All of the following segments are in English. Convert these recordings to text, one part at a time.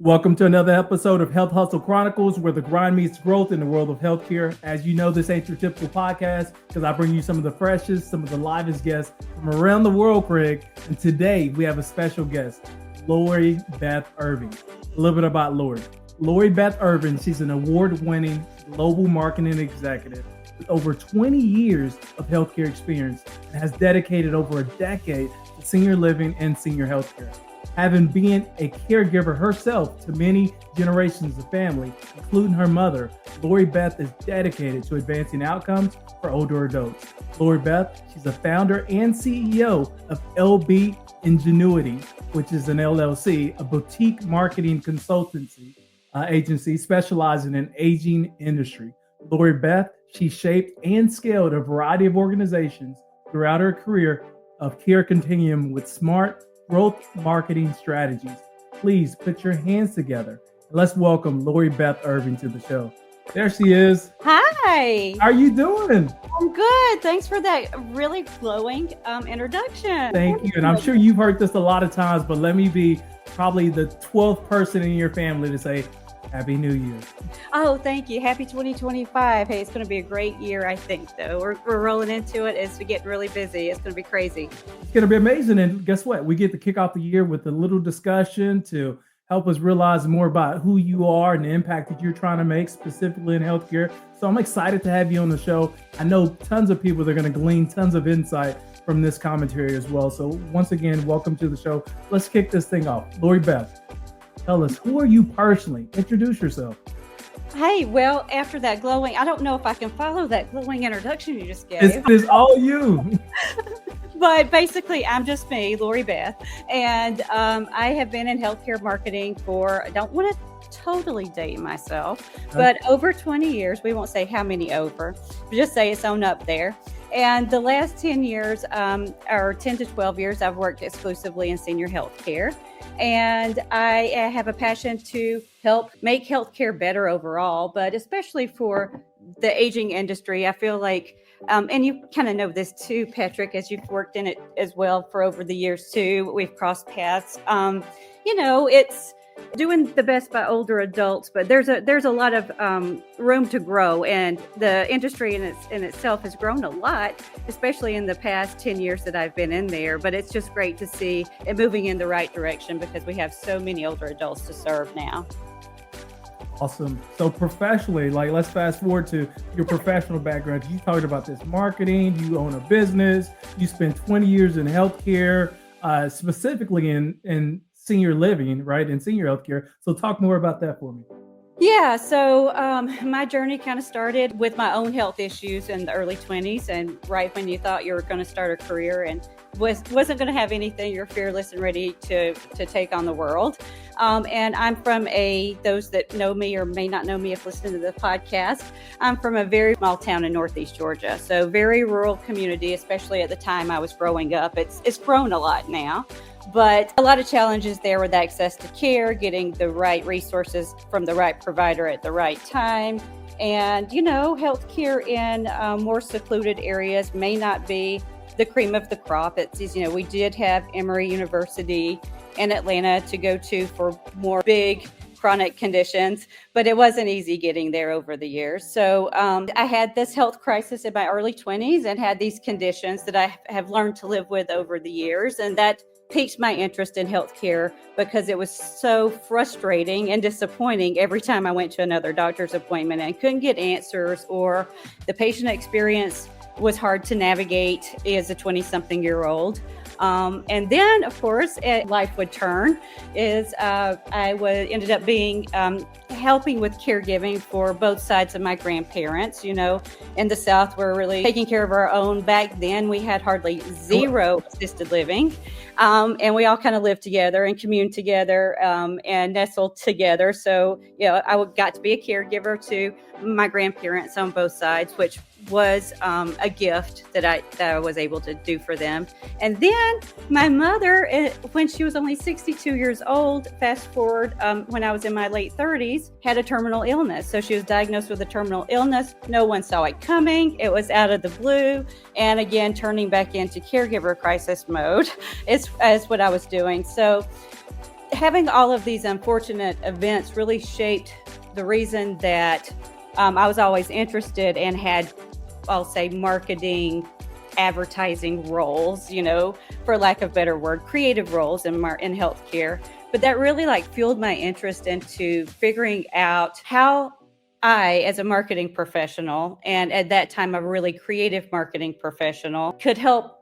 Welcome to another episode of Health Hustle Chronicles, where the grind meets growth in the world of healthcare. As you know, this ain't your typical podcast because I bring you some of the freshest, some of the livest guests from around the world, Craig. And today we have a special guest, Lori Beth Irvin. A little bit about Lori. Lori Beth Irvin, she's an award-winning global marketing executive with over 20 years of healthcare experience and has dedicated over a decade to senior living and senior healthcare. Having been a caregiver herself to many generations of family, including her mother, Lori Beth is dedicated to advancing outcomes for older adults. Lori Beth, she's a founder and CEO of LBIngenuity, which is an LLC, a boutique marketing consultancy agency specializing in aging industry. Lori Beth, she shaped and scaled a variety of organizations throughout her career of care continuum with smart growth marketing strategies. Please put your hands together. Let's welcome Lori Beth Irvin to the show. There she is. Hi. How are you doing? I'm good. Thanks for that really glowing introduction. Thank you. And I'm sure you've heard this a lot of times, but let me be probably the 12th person in your family to say Happy New Year. Oh, thank you. Happy 2025. Hey, it's going to be a great year, I think, though. We're rolling into it. It's getting really busy. It's going to be crazy. It's going to be amazing. And guess what? We get to kick off the year with a little discussion to help us realize more about who you are and the impact that you're trying to make specifically in healthcare. So I'm excited to have you on the show. I know tons of people are going to glean tons of insight from this commentary as well. So once again, welcome to the show. Let's kick this thing off. Lori Beth, tell us, who are you personally? Introduce yourself. Hey, well, after that glowing, I don't know if I can follow that glowing introduction you just gave. It's all you. But basically, I'm just me, Lori Beth, and I have been in healthcare marketing for, I don't want to totally date myself, but over 20 years. We won't say how many over, just say it's on up there. And the last 10 years, or 10 to 12 years, I've worked exclusively in senior healthcare. And I have a passion to help make healthcare better overall, but especially for the aging industry. I feel like, and you kind of know this too, Patrick, as you've worked in it as well for over the years too. We've crossed paths. It's doing the best by older adults, but there's a lot of room to grow, and the industry in itself has grown a lot, especially in the past 10 years that I've been in there. But it's just great to see it moving in the right direction because we have so many older adults to serve now. Awesome. So professionally, let's fast forward to your professional background. You talked about this marketing, you own a business, you spent 20 years in healthcare, specifically in senior living, right? In senior healthcare. So talk more about that for me. Yeah, so my journey kind of started with my own health issues in the early 20s, and right when you thought you were going to start a career and wasn't going to have anything, you're fearless and ready to take on the world. And I'm from those that know me or may not know me if listening to the podcast, I'm from a very small town in Northeast Georgia. So very rural community, especially at the time I was growing up. It's grown a lot now. But a lot of challenges there with access to care, getting the right resources from the right provider at the right time. And, healthcare in more secluded areas may not be the cream of the crop. We did have Emory University in Atlanta to go to for more big chronic conditions, but it wasn't easy getting there over the years. So I had this health crisis in my early 20s and had these conditions that I have learned to live with over the years. And that piqued my interest in healthcare because it was so frustrating and disappointing every time I went to another doctor's appointment and couldn't get answers, or the patient experience was hard to navigate as a 20-something-year-old. And then, of course, life would turn. Ended up being helping with caregiving for both sides of my grandparents. In the South, we're really taking care of our own. Back then, we had hardly zero assisted living. And we all kind of lived together and communed together and nestled together. So, I got to be a caregiver to my grandparents on both sides, which was a gift that I was able to do for them. And then my mother, when she was only 62 years old, fast forward when I was in my late 30s, had a terminal illness. So she was diagnosed with a terminal illness. No one saw it coming. It was out of the blue. And again, turning back into caregiver crisis mode is what I was doing. So having all of these unfortunate events really shaped the reason that I was always interested and had, I'll say, marketing, advertising roles, for lack of a better word, creative roles in healthcare. But that really fueled my interest into figuring out how I, as a marketing professional, and at that time a really creative marketing professional, could help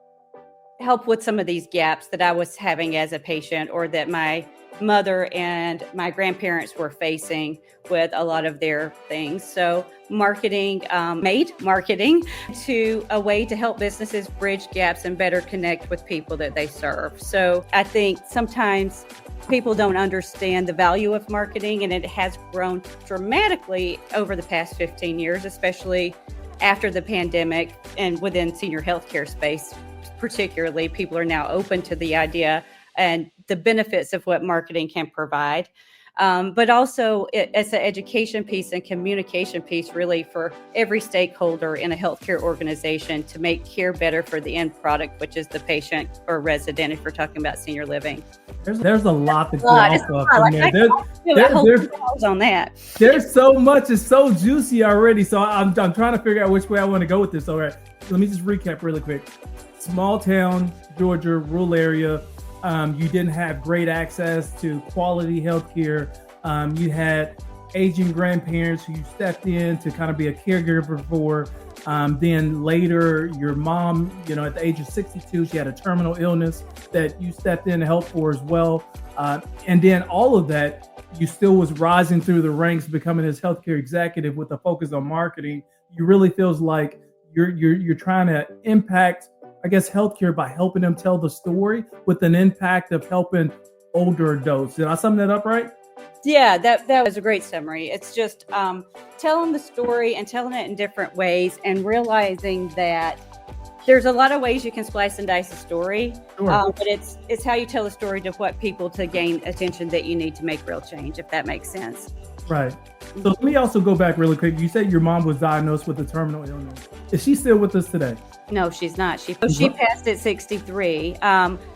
with some of these gaps that I was having as a patient, or that my mother and my grandparents were facing with a lot of their things. So marketing made marketing to a way to help businesses bridge gaps and better connect with people that they serve. So I think sometimes people don't understand the value of marketing, and it has grown dramatically over the past 15 years, especially after the pandemic, and within senior healthcare space particularly. People are now open to the idea and the benefits of what marketing can provide. But also it's an education piece and communication piece really for every stakeholder in a healthcare organization to make care better for the end product, which is the patient or resident, if we're talking about senior living. There's a lot to go off of from there. On that. There's so much. It's so juicy already. So I'm trying to figure out which way I want to go with this. All right. Let me just recap really quick. Small town, Georgia, rural area. You didn't have great access to quality healthcare. You had aging grandparents who you stepped in to kind of be a caregiver for. Then later, your mom, at the age of 62, she had a terminal illness that you stepped in to help for as well. And then all of that, you still was rising through the ranks, becoming this healthcare executive with a focus on marketing. You really feels like you're trying to impact, I guess, healthcare by helping them tell the story with an impact of helping older adults. Did I sum that up right? Yeah, that was a great summary. It's just telling the story and telling it in different ways, and realizing that there's a lot of ways you can slice and dice a story, Sure. but it's how you tell the story to what people to gain attention that you need to make real change, if that makes sense. Right. So let me also go back really quick. You said your mom was diagnosed with a terminal illness. Is she still with us today? No, she's not. She passed at 63.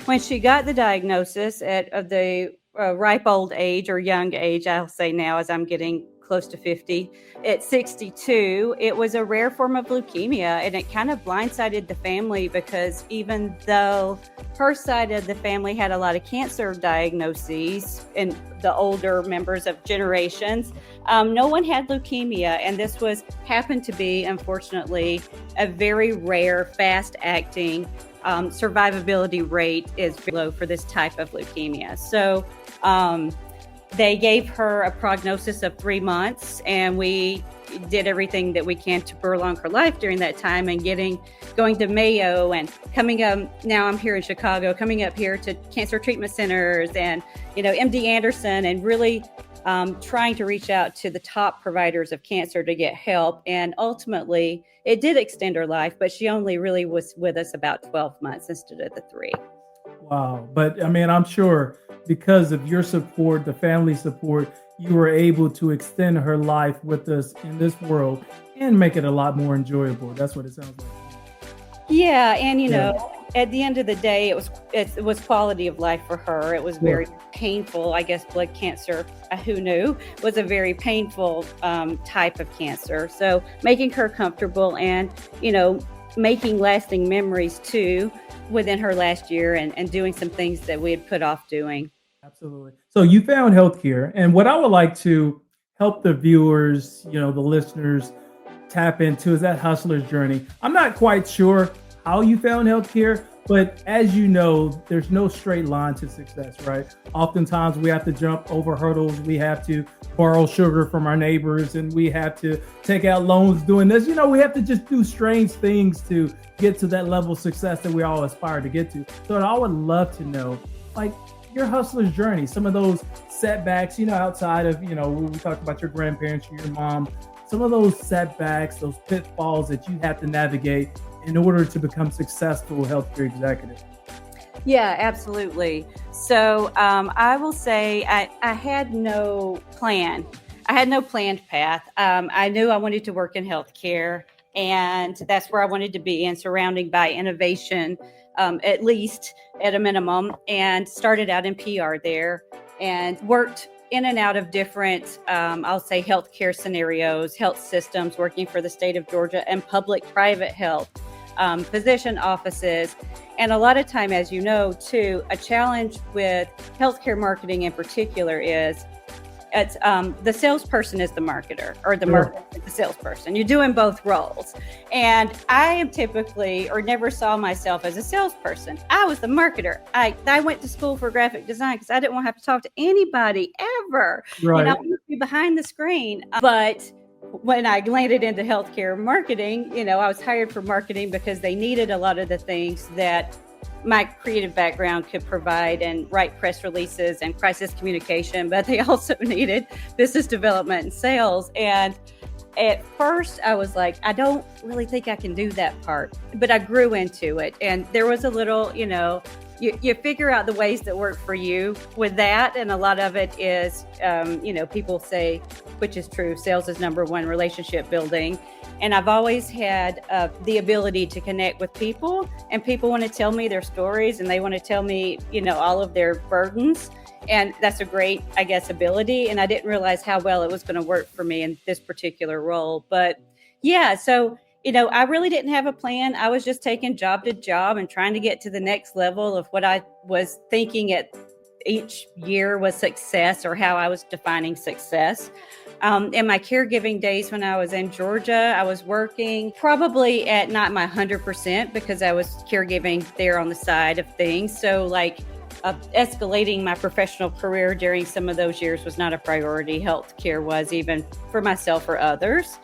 When she got the diagnosis at the ripe old age, or young age, I'll say now, as I'm getting close to 50, at 62, it was a rare form of leukemia, and it kind of blindsided the family, because even though her side of the family had a lot of cancer diagnoses in the older members of generations, no one had leukemia, and this happened to be, unfortunately, a very rare, fast-acting survivability rate is low for this type of leukemia. So they gave her a prognosis of 3 months, and we did everything that we can to prolong her life during that time, and going to Mayo, and coming up, now I'm here in Chicago, coming up here to cancer treatment centers and, MD Anderson, and really trying to reach out to the top providers of cancer to get help. And ultimately, it did extend her life, but she only really was with us about 12 months instead of the 3. Wow. But I mean, I'm sure because of your support, the family support, you were able to extend her life with us in this world and make it a lot more enjoyable. That's what it sounds like. Yeah. And, at the end of the day, it was quality of life for her. It was very painful. I guess blood cancer, who knew, was a very painful type of cancer. So making her comfortable and, making lasting memories too within her last year, and doing some things that we had put off doing. Absolutely. So you found healthcare, and what I would like to help the viewers, the listeners, tap into is that hustler's journey. I'm not quite sure how you found healthcare, but as you know, there's no straight line to success, right? Oftentimes we have to jump over hurdles. We have to borrow sugar from our neighbors, and we have to take out loans doing this. We have to just do strange things to get to that level of success that we all aspire to get to. So I would love to know, your hustler's journey, some of those setbacks, outside of, we talked about your grandparents, your mom, some of those setbacks, those pitfalls that you have to navigate in order to become successful healthcare executive. Yeah, absolutely. So I will say I had no plan. I had no planned path. I knew I wanted to work in healthcare, and that's where I wanted to be, and surrounding by innovation, at least at a minimum, and started out in PR there. and worked in and out of different, I'll say, healthcare scenarios, health systems, working for the state of Georgia and public-private health, physician offices. And a lot of time, as you know, too, a challenge with healthcare marketing in particular is it's the salesperson is the marketer, or the marketer is the salesperson. You're doing both roles. And I am typically, or never saw myself as a salesperson. I was the marketer. I went to school for graphic design because I didn't want to have to talk to anybody ever. Right. I wanted to be behind the screen. But when I landed into healthcare marketing, I was hired for marketing because they needed a lot of the things that my creative background could provide, and write press releases and crisis communication, but they also needed business development and sales. And at first I was like, I don't really think I can do that part, but I grew into it. And there was a little, you figure out the ways that work for you with that. And a lot of it is, people say, which is true, sales is number one, relationship building. And I've always had the ability to connect with people, and people want to tell me their stories, and they want to tell me, all of their burdens. And that's a great, I guess, ability. And I didn't realize how well it was going to work for me in this particular role. But yeah, so, I really didn't have a plan. I was just taking job to job and trying to get to the next level of what I was thinking at each year was success, or how I was defining success. In my caregiving days when I was in Georgia, I was working probably at not my 100% because I was caregiving there on the side of things. So escalating my professional career during some of those years was not a priority. Healthcare was, even for myself or others.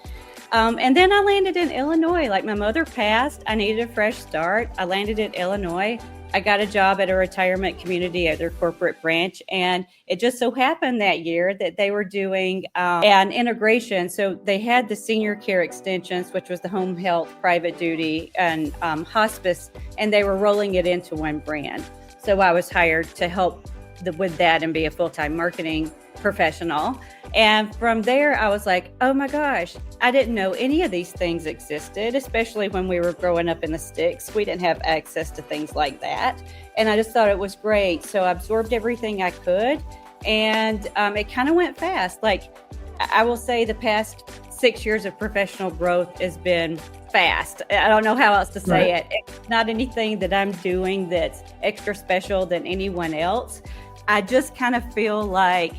And then I landed in Illinois. Like, my mother passed. I needed a fresh start. I landed in Illinois. I got a job at a retirement community at their corporate branch. And it just so happened that year that they were doing an integration. So they had the senior care extensions, which was the home health, private duty, and hospice, and they were rolling it into one brand. So I was hired to help with that and be a full-time marketing professional. And from there, I was like, oh my gosh, I didn't know any of these things existed, especially when we were growing up in the sticks. We didn't have access to things like that. And I just thought it was great. So I absorbed everything I could. And it kind of went fast. Like, I will say the past 6 years of professional growth has been fast. I don't know how else to say it. It's not anything that I'm doing that's extra special than anyone else. I just kind of feel like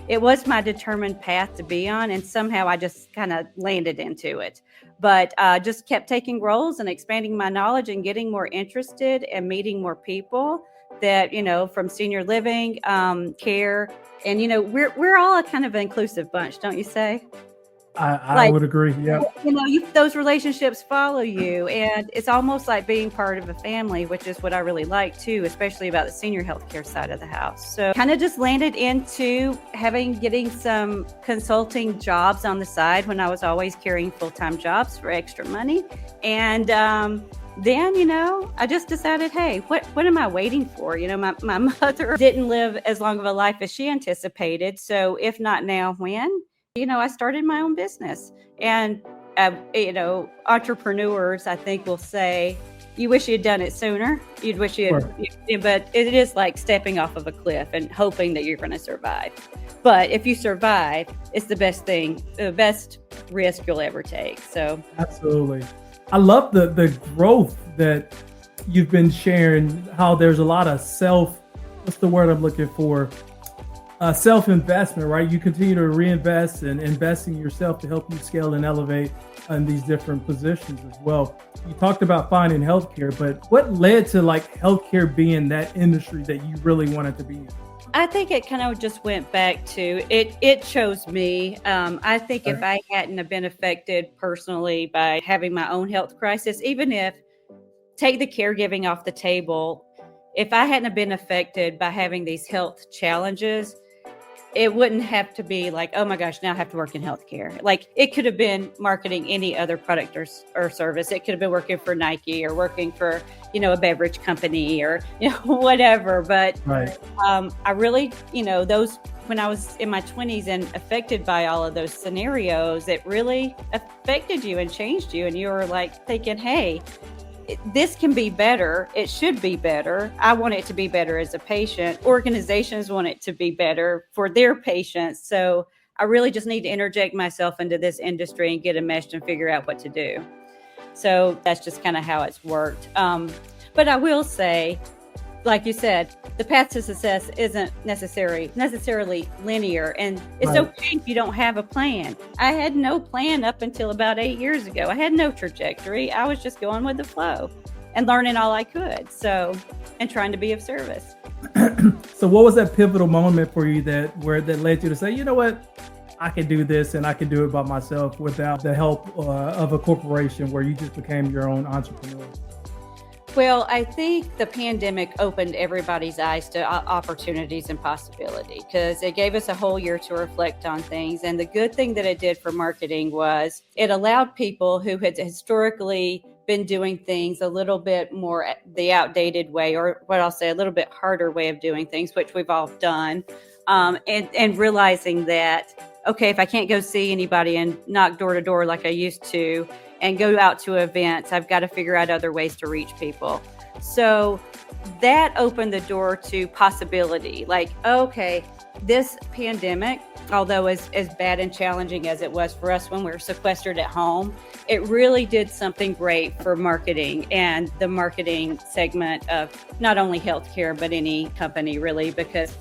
it was my determined path to be on, and somehow I just kind of landed into it. But just kept taking roles and expanding my knowledge and getting more interested and meeting more people that, from senior living, care. And, we're all a kind of an inclusive bunch, don't you say? I would agree. Yeah. Those relationships follow you, and it's almost like being part of a family, which is what I really like too, especially about the senior healthcare side of the house. So kind of just landed into getting some consulting jobs on the side when I was always carrying full-time jobs for extra money. And then, I just decided, hey, what am I waiting for? My mother didn't live as long of a life as she anticipated. So if not now, when? I started my own business. And, entrepreneurs, I think, will say, you wish you'd done it sooner. You'd wish you had, but it is like stepping off of a cliff and hoping that you're going to survive. But if you survive, it's the best risk you'll ever take. So absolutely. I love the growth that you've been sharing, how there's a lot of what's the word I'm looking for? Self-investment, right? You continue to reinvest and invest in yourself to help you scale and elevate in these different positions as well. You talked about finding healthcare, but what led to healthcare being that industry that you really wanted to be in? I think it kind of just went back to it chose me. I think if I hadn't have been affected personally by having my own health crisis, even if take the caregiving off the table, if I hadn't have been affected by having these health challenges, it wouldn't have to be like, oh my gosh, now I have to work in healthcare. Like, it could have been marketing any other product or service. It could have been working for Nike or working for, a beverage company or, whatever. But I really, those, when I was in my 20s and affected by all of those scenarios, it really affected you and changed you. And you were like thinking, hey, this can be better. It should be better. I want it to be better as a patient. Organizations want it to be better for their patients. So I really just need to interject myself into this industry and get enmeshed and figure out what to do. So that's just kind of how it's worked. But I will say, like you said, the path to success isn't necessarily linear, and it's okay if you don't have a plan. I had no plan up until about 8 years ago. I had no trajectory. I was just going with the flow and learning all I could. So, and trying to be of service. So what was that pivotal moment for you that led you to say, you know what, I can do this and I can do it by myself without the help of a corporation, where you just became your own entrepreneur? Well, I think the pandemic opened everybody's eyes to opportunities and possibility, because it gave us a whole year to reflect on things. And the good thing that it did for marketing was it allowed people who had historically been doing things a little bit more the outdated way, or what I'll say, a little bit harder way of doing things, which we've all done, and realizing that, okay, if I can't go see anybody and knock door to door like I used to, and go out to events, I've got to figure out other ways to reach people. So that opened the door to possibility. Like, okay, this pandemic, although as bad and challenging as it was for us when we were sequestered at home, it really did something great for marketing and the marketing segment of not only healthcare, but any company really, because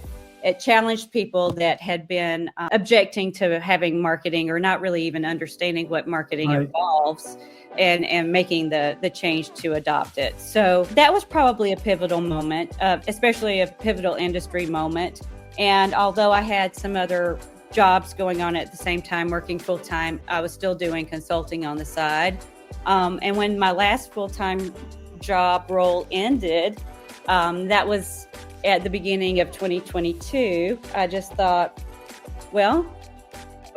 it challenged people that had been objecting to having marketing, or not really even understanding what marketing involves, and making the change to adopt it. So that was probably a pivotal moment, especially a pivotal industry moment. And although I had some other jobs going on at the same time, working full time, I was still doing consulting on the side. And when my last full-time job role ended, that was at the beginning of 2022, I just thought, well,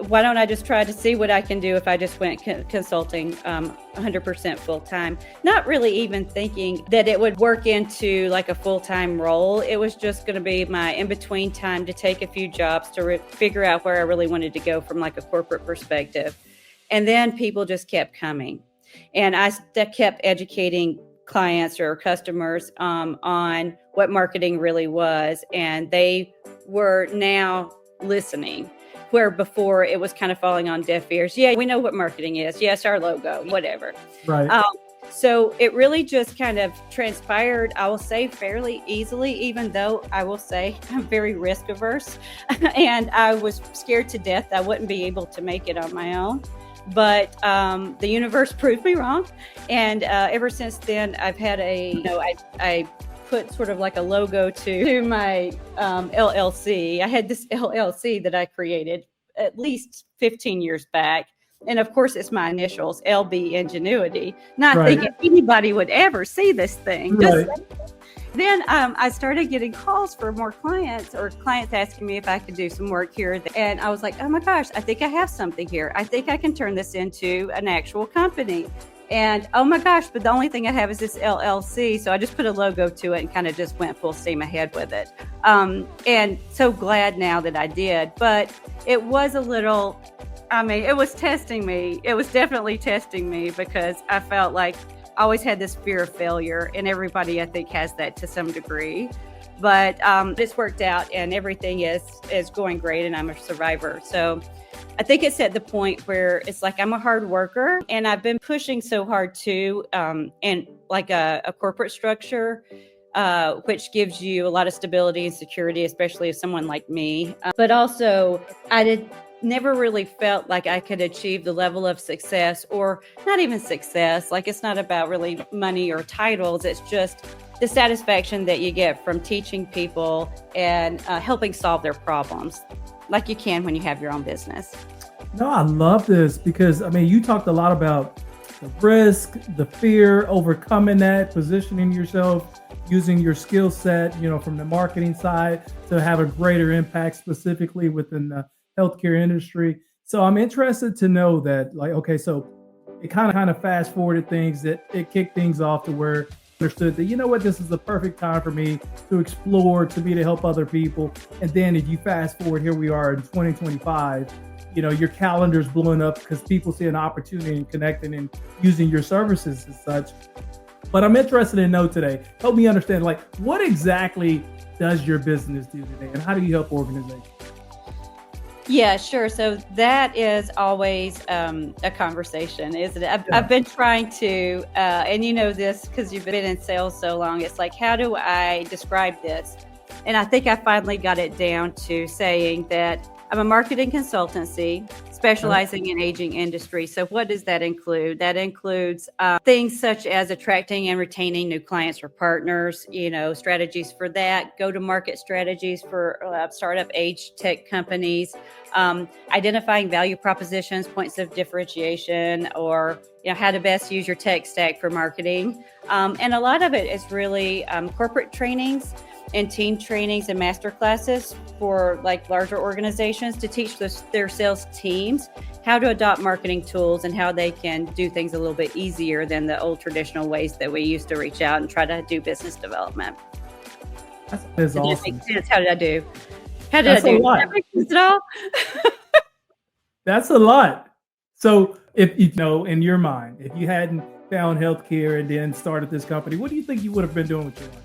why don't I just try to see what I can do if I just went consulting 100% full time? Not really even thinking that it would work into like a full-time role. It was just going to be my in-between time to take a few jobs to figure out where I really wanted to go from like a corporate perspective. And then people just kept coming. And I kept educating clients or customers on what marketing really was. And they were now listening, where before it was kind of falling on deaf ears. Yeah, we know what marketing is. Yes, our logo, whatever. Right. So it really just kind of transpired, I will say, fairly easily, even though I will say I'm very risk averse and I was scared to death I wouldn't be able to make it on my own. But the universe proved me wrong. And ever since then, I've had I put sort of like a logo to my LLC. I had this LLC that I created at least 15 years back. And of course, it's my initials, LBIngenuity, not thinking anybody would ever see this thing. Right. Then I started getting calls for more clients, or clients asking me if I could do some work here. And I was like, oh my gosh, I think I have something here. I think I can turn this into an actual company. And oh my gosh, but the only thing I have is this LLC. So I just put a logo to it and kind of just went full steam ahead with it. And so glad now that I did. But it was a little, it was testing me. It was definitely testing me, because I felt like I always had this fear of failure, and everybody I think has that to some degree. But this worked out, and everything is going great, and I'm a survivor. So I think it's at the point where it's like I'm a hard worker, and I've been pushing so hard too, and like a corporate structure, which gives you a lot of stability and security, especially as someone like me. But also, I never really felt like I could achieve the level of success, or not even success. Like, it's not about really money or titles. It's just the satisfaction that you get from teaching people and helping solve their problems, like you can when you have your own business. No, I love this, because you talked a lot about the risk, the fear, overcoming that, positioning yourself, using your skill set, from the marketing side to have a greater impact specifically within the healthcare industry. So I'm interested to know that, so it kind of fast forwarded things, that it kicked things off to where understood that, this is the perfect time for me to explore, to me to help other people. And then if you fast forward, here we are in 2025, your calendar's blowing up because people see an opportunity in connecting and using your services and such. But I'm interested to know today, help me understand, like, what exactly does your business do today and how do you help organizations? Yeah, sure. So that is always a conversation, isn't it? I've been trying to, and you know this because you've been in sales so long, it's like, how do I describe this? And I think I finally got it down to saying that I'm a marketing consultancy specializing in aging industry. So what does that include? That includes things such as attracting and retaining new clients or partners, strategies for that, go-to-market strategies for startup age tech companies, identifying value propositions, points of differentiation, or how to best use your tech stack for marketing. And a lot of it is really corporate trainings and team trainings and masterclasses for like larger organizations to teach their sales teams how to adopt marketing tools and how they can do things a little bit easier than the old traditional ways that we used to reach out and try to do business development. That's awesome. That makes sense. How did I do? Does that make sense at all? That's a lot. So if in your mind, if you hadn't found healthcare and then started this company, what do you think you would have been doing with your life?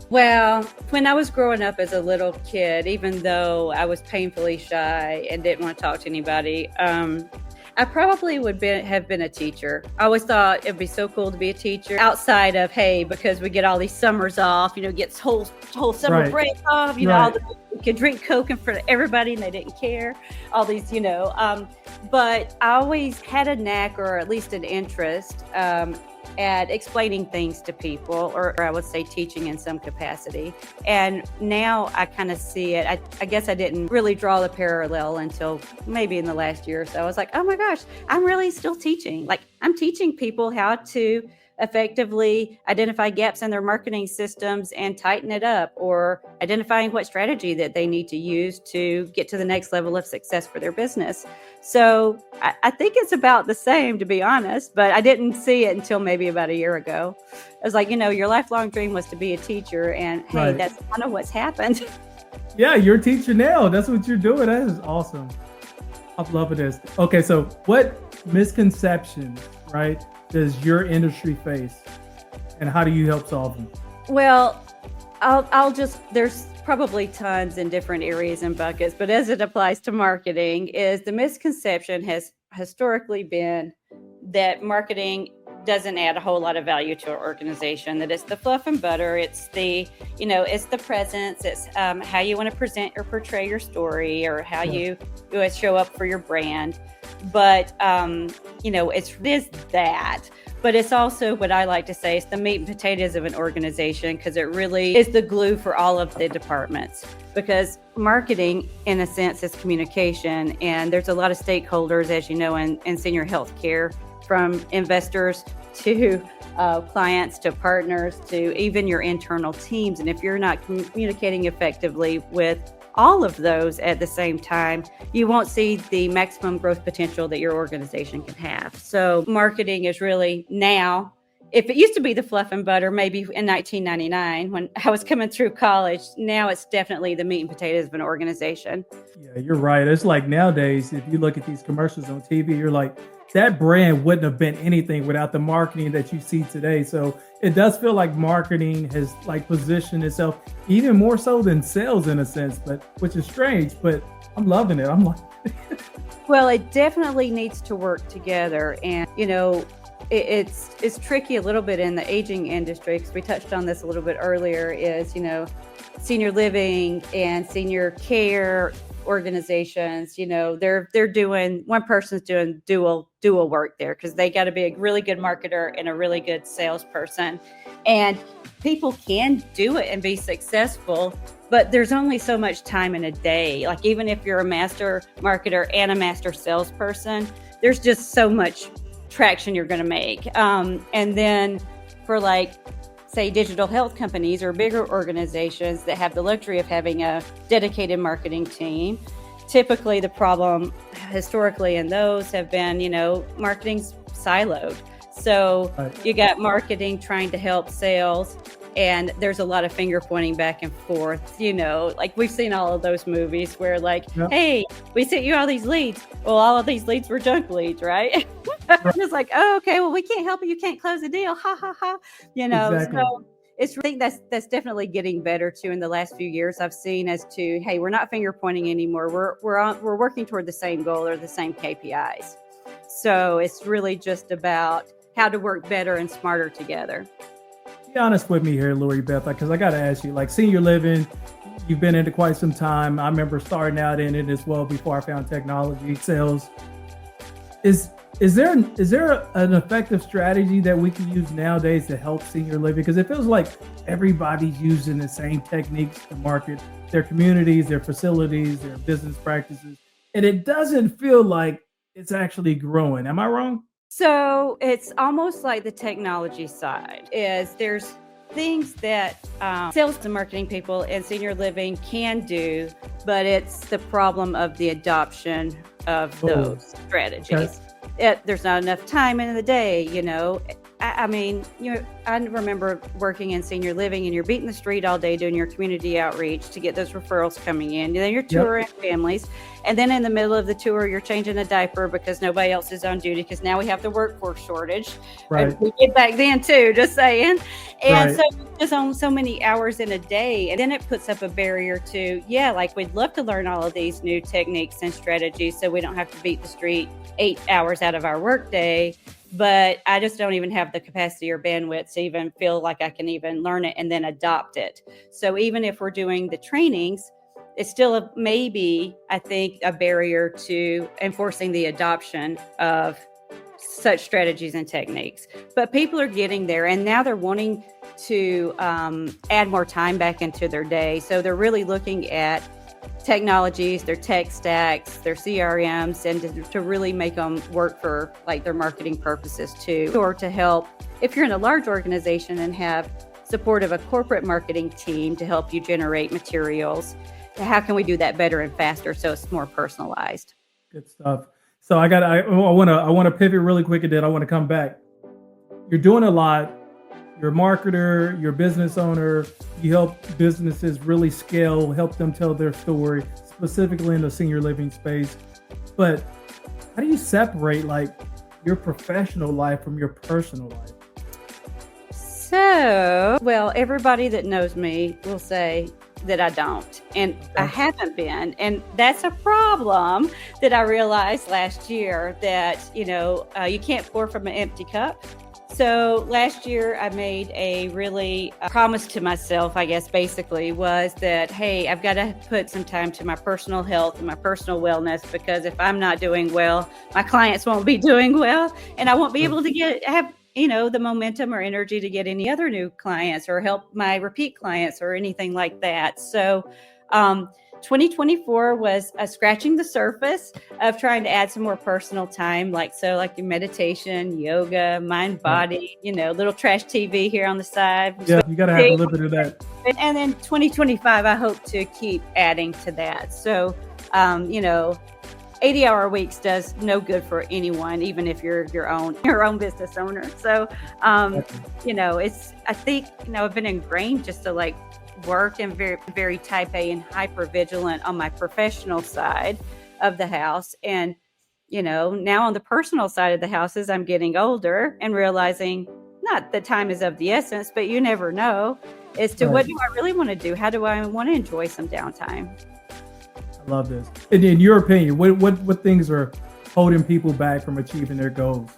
Well, when I was growing up as a little kid, even though I was painfully shy and didn't want to talk to anybody, I probably would have been a teacher. I always thought it'd be so cool to be a teacher outside of, hey, because we get all these summers off, get whole summer break off, all we could drink Coke in front of everybody and they didn't care, all these, but I always had a knack or at least an interest at explaining things to people, or I would say teaching in some capacity. And now I kind of see it. I guess I didn't really draw the parallel until maybe in the last year or so. I was like, oh my gosh, I'm really still teaching. Like, I'm teaching people how to effectively identify gaps in their marketing systems and tighten it up, or identifying what strategy that they need to use to get to the next level of success for their business. So I think it's about the same, to be honest, but I didn't see it until maybe about a year ago. I was like, your lifelong dream was to be a teacher, and hey, that's kind of what's happened. Yeah, you're a teacher now. That's what you're doing. That is awesome. I'm loving this. Okay, so what misconceptions, does your industry face, and how do you help solve them? Well, there's probably tons in different areas and buckets, but as it applies to marketing, is the misconception has historically been that marketing doesn't add a whole lot of value to our organization, that it's the fluff and butter, it's the, it's the presence, it's how you want to present or portray your story, or how you show up for your brand. But, it is that. But it's also what I like to say, it's the meat and potatoes of an organization, because it really is the glue for all of the departments. Because marketing, in a sense, is communication. And there's a lot of stakeholders, as you know, in senior healthcare, from investors to clients to partners to even your internal teams. And if you're not communicating effectively with all of those at the same time, you won't see the maximum growth potential that your organization can have. So marketing is really now, if it used to be the fluff and butter, maybe in 1999 when I was coming through college, now it's definitely the meat and potatoes of an organization. Yeah, you're right. It's like nowadays, if you look at these commercials on TV, you're like, that brand wouldn't have been anything without the marketing that you see today. So it does feel like marketing has positioned itself even more so than sales in a sense, but which is strange, but I'm loving it. I'm like, well, it definitely needs to work together. And, it's tricky a little bit in the aging industry, because we touched on this a little bit earlier, is, senior living and senior care organizations, they're doing, one person's doing dual work there, because they got to be a really good marketer and a really good salesperson. And people can do it and be successful, but there's only so much time in a day. Like, even if you're a master marketer and a master salesperson, there's just so much traction you're going to make. And then for say digital health companies or bigger organizations that have the luxury of having a dedicated marketing team, typically the problem historically in those have been, marketing's siloed. So you got marketing trying to help sales, and there's a lot of finger pointing back and forth, like we've seen all of those movies where hey, we sent you all these leads. Well, all of these leads were junk leads, right? Right. It's like, oh, okay, well, we can't help you. You can't close the deal. Ha ha ha. Exactly. So I think that's definitely getting better too. In the last few years, I've seen as to, hey, we're not finger pointing anymore. We're working toward the same goal or the same KPIs. So it's really just about how to work better and smarter together. Be honest with me here, Lori Beth, because I got to ask you, like senior living, you've been into quite some time. I remember starting out in it as well before I found technology sales. Is there an effective strategy that we can use nowadays to help senior living? Because it feels like everybody's using the same techniques to market their communities, their facilities, their business practices, and it doesn't feel like it's actually growing. Am I wrong? So it's almost like the technology side is there's things that sales and marketing people in senior living can do, but it's the problem of the adoption of those strategies. There's not enough time in the day, I mean, I remember working in senior living and you're beating the street all day doing your community outreach to get those referrals coming in. And then you're touring families. And then in the middle of the tour, you're changing a diaper because nobody else is on duty because now we have the workworce shortage. Right. We did back then too, just saying. And so just on so many hours in a day. And then it puts up a barrier to, like we'd love to learn all of these new techniques and strategies so we don't have to beat the street 8 hours out of our workday. But I just don't even have the capacity or bandwidth to even feel like I can even learn it and then adopt it. So even if we're doing the trainings, it's still maybe, I think, a barrier to enforcing the adoption of such strategies and techniques. But people are getting there, and now they're wanting to add more time back into their day. So they're really looking at technologies, their tech stacks, their CRMs, and to really make them work for like their marketing purposes too, or to help if you're in a large organization and have support of a corporate marketing team to help you generate materials. How can we do that better and faster so it's more personalized? Good stuff. So I want to pivot really quick, and then I want to come back. You're doing a lot. You're a marketer, you're a business owner, you help businesses really scale, help them tell their story, specifically in the senior living space. But how do you separate like your professional life from your personal life? So, well, everybody that knows me will say that I don't, and I haven't been. And that's a problem that I realized last year that, you can't pour from an empty cup. So last year I made a really promise to myself, I guess, basically was that, hey, I've got to put some time to my personal health and my personal wellness, because if I'm not doing well, my clients won't be doing well, and I won't be able to have the momentum or energy to get any other new clients or help my repeat clients or anything like that. So 2024 was scratching the surface of trying to add some more personal time, like your meditation, yoga, mind, body, little trash TV here on the side. Yeah, you got to have a little bit of that. And then 2025, I hope to keep adding to that. So, 80-hour weeks does no good for anyone, even if you're your own business owner. So, I think, I've been ingrained just to work and very, very type A and hyper vigilant on my professional side of the house. And, now on the personal side of the house, as I'm getting older and realizing not that time is of the essence, but you never know as to what do I really want to do? How do I want to enjoy some downtime? I love this. And in your opinion, what things are holding people back from achieving their goals?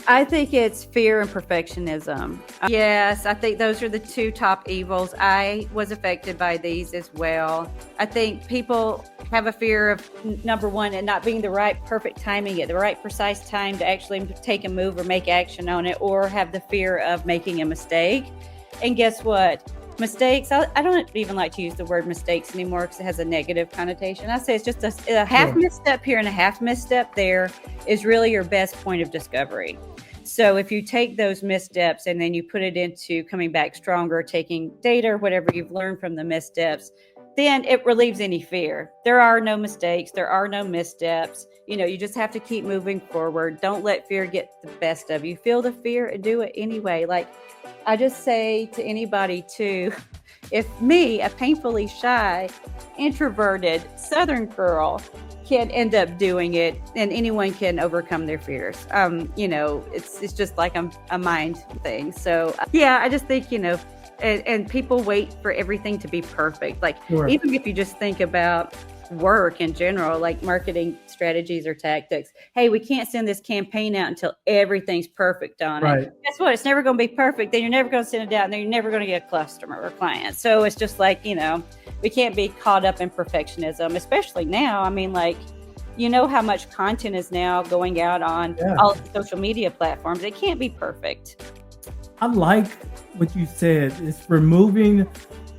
I think it's fear and perfectionism. Yes, I think those are the two top evils. I was affected by these as well. I think people have a fear of, number one, it not being the right perfect timing at the right precise time to actually take a move or make action on it, or have the fear of making a mistake. And guess what? Mistakes, I don't even like to use the word mistakes anymore because it has a negative connotation. I say it's just a half misstep here and a half misstep there is really your best point of discovery. So if you take those missteps and then you put it into coming back stronger, taking data or whatever you've learned from the missteps, then it relieves any fear. There are no mistakes. There are no missteps. You just have to keep moving forward. Don't let fear get the best of you. Feel the fear and do it anyway. I just say to anybody too, if me, a painfully shy, introverted Southern girl, can end up doing it, and anyone can overcome their fears. It's just like a mind thing. So yeah, I just think, and people wait for everything to be perfect. Like, Sure. even if you just think about work in general, like marketing strategies or tactics. Hey, we can't send this campaign out until everything's perfect on Right. it. Guess what? It's never going to be perfect. Then you're never going to send it out, and then you're never going to get a customer or client. So it's just like, we can't be caught up in perfectionism, especially now. I mean, like, how much content is now going out on all the social media platforms. It can't be perfect. I like what you said. It's removing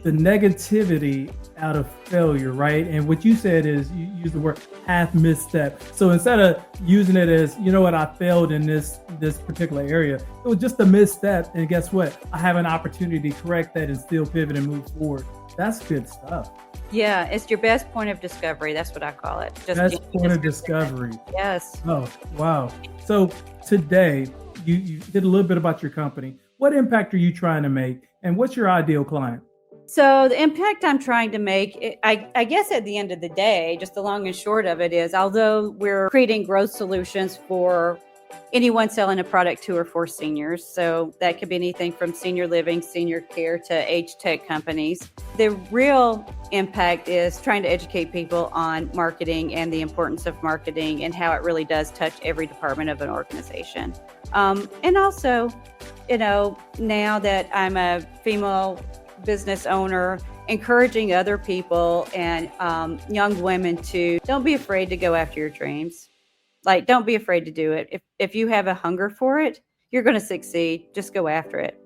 the negativity out of failure, right? And what you said is, you use the word half misstep. So instead of using it as, I failed in this particular area, it was just a misstep. And guess what? I have an opportunity to correct that and still pivot and move forward. That's good stuff. Yeah, it's your best point of discovery. That's what I call it. Best point of discovery. Yes. Oh, wow. So today, you did a little bit about your company. What impact are you trying to make? And what's your ideal client? So the impact I'm trying to make, I guess at the end of the day, just the long and short of it is, although we're creating growth solutions for anyone selling a product to or for seniors, so that could be anything from senior living, senior care to age tech companies. The real impact is trying to educate people on marketing and the importance of marketing and how it really does touch every department of an organization. And also, now that I'm a female business owner, encouraging other people and young women to don't be afraid to go after your dreams. Like, don't be afraid to do it. If you have a hunger for it, you're going to succeed. Just go after it.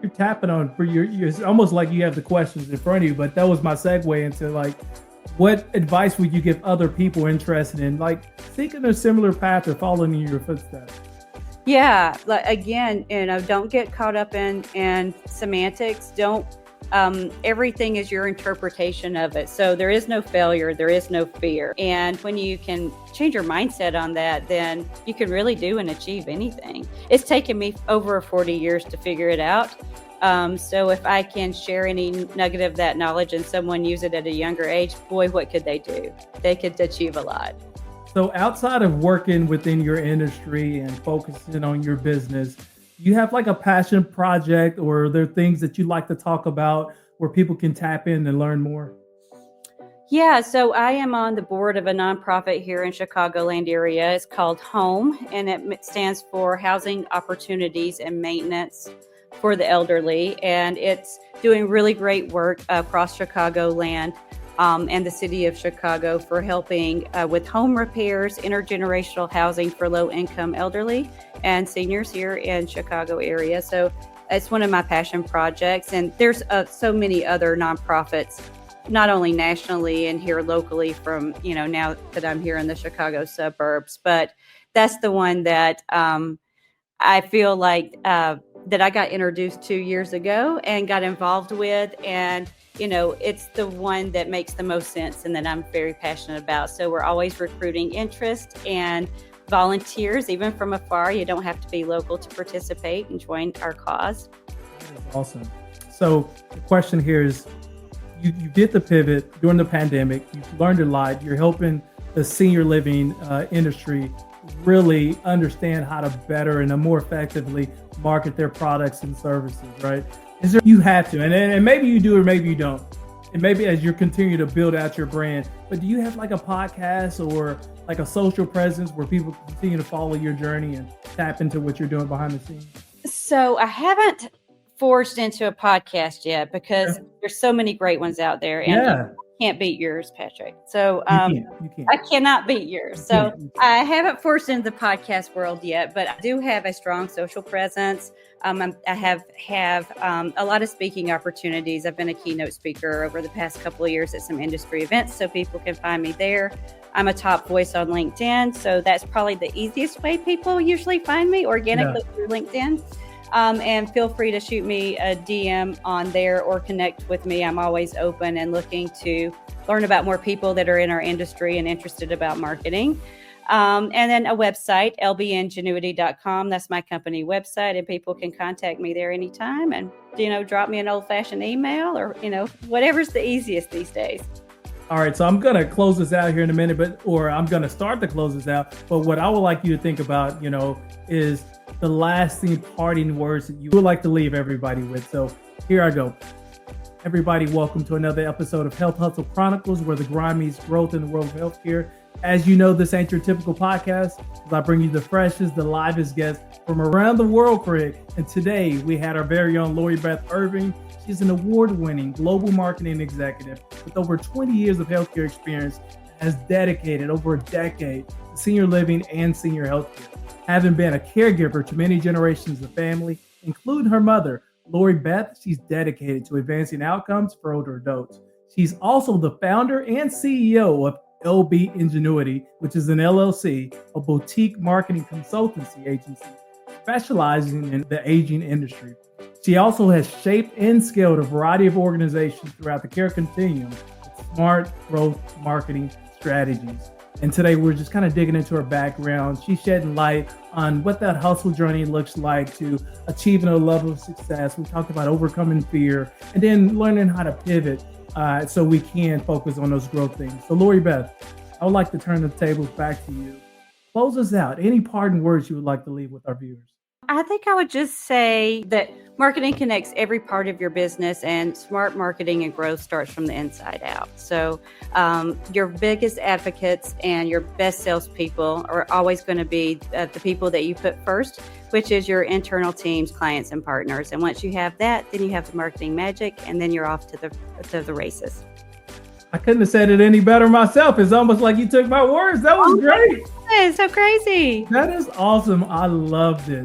You're tapping on for it's almost like you have the questions in front of you, but that was my segue into, like, what advice would you give other people interested in, like, seeking a similar path or following in your footsteps? Yeah, like, again, don't get caught up in semantics. Don't everything is your interpretation of it. So there is no failure, there is no fear. And when you can change your mindset on that, then you can really do and achieve anything. It's taken me over 40 years to figure it out. So if I can share any nugget of that knowledge and someone use it at a younger age, boy, what could they do? They could achieve a lot. So outside of working within your industry and focusing on your business, you have like a passion project, or are there things that you like to talk about where people can tap in and learn more? Yeah, so I am on the board of a nonprofit here in Chicagoland area. It's called HOME, and it stands for Housing Opportunities and Maintenance for the Elderly. And it's doing really great work across Chicagoland and the city of Chicago for helping with home repairs, intergenerational housing for low-income elderly and seniors here in Chicago area. So it's one of my passion projects. And there's so many other nonprofits, not only nationally and here locally from, now that I'm here in the Chicago suburbs, but that's the one that I feel like that I got introduced to years ago and got involved with. And it's the one that makes the most sense and that I'm very passionate about. So we're always recruiting interest and volunteers, even from afar. You don't have to be local to participate and join our cause. That is awesome. So the question here is, you did the pivot during the pandemic. You've learned a lot. You're helping the senior living industry really understand how to better and more effectively market their products and services, right? You have to, and maybe you do or maybe you don't. And maybe as you continue to build out your brand, but do you have like a podcast or like a social presence where people continue to follow your journey and tap into what you're doing behind the scenes? So I haven't forged into a you yet because there's so many great ones out there, and I can't beat yours, Patrick. So you can't. I cannot beat yours. So I haven't forced into the podcast world yet, but I do have a strong social presence. I have a lot of speaking opportunities. I've been a keynote speaker over the past couple of years at some industry events, so people can find me there. I'm a top voice on LinkedIn, so that's probably the easiest way people usually find me, organically through LinkedIn. And feel free to shoot me a DM on there or connect with me. I'm always open and looking to learn about more people that are in our industry and interested about marketing. And then a website, LBIngenuity.com. That's my company website, and people can contact me there anytime and, drop me an old-fashioned email or, whatever's the easiest these days. All right, so I'm going to close this out here in a minute, or I'm going to start to close this out. But what I would like you to think about, is the lasting parting words that you would like to leave everybody with. So here I go. Everybody, welcome to another episode of Health Hustle Chronicles, where the grind meets growth in the world of healthcare. As you know, this ain't your typical podcast, because I bring you the freshest, the livest guests from around the world, Craig. And today we had our very own Lori Beth Irvin. She's an award-winning global marketing executive with over 20 years of healthcare experience, has dedicated over a decade to senior living and senior healthcare, having been a caregiver to many generations of family, including her mother, Lori Beth. She's dedicated to advancing outcomes for older adults. She's also the founder and CEO of LBIngenuity, which is an LLC, a boutique marketing consultancy agency specializing in the aging industry. She also has shaped and scaled a variety of organizations throughout the care continuum with smart growth marketing strategies. And today we're just kind of digging into her background. She's shedding light on what that hustle journey looks like to achieving a level of success. We talked about overcoming fear and then learning how to pivot so we can focus on those growth things. So Lori Beth, I would like to turn the tables back to you. Close us out. Any parting words you would like to leave with our viewers? I think I would just say that marketing connects every part of your business, and smart marketing and growth starts from the inside out. So your biggest advocates and your best salespeople are always going to be the people that you put first, which is your internal teams, clients, and partners. And once you have that, then you have the marketing magic, and then you're off to the races. I couldn't have said it any better myself. It's almost like you took my words. That was great. It's so crazy. That is awesome. I loved it.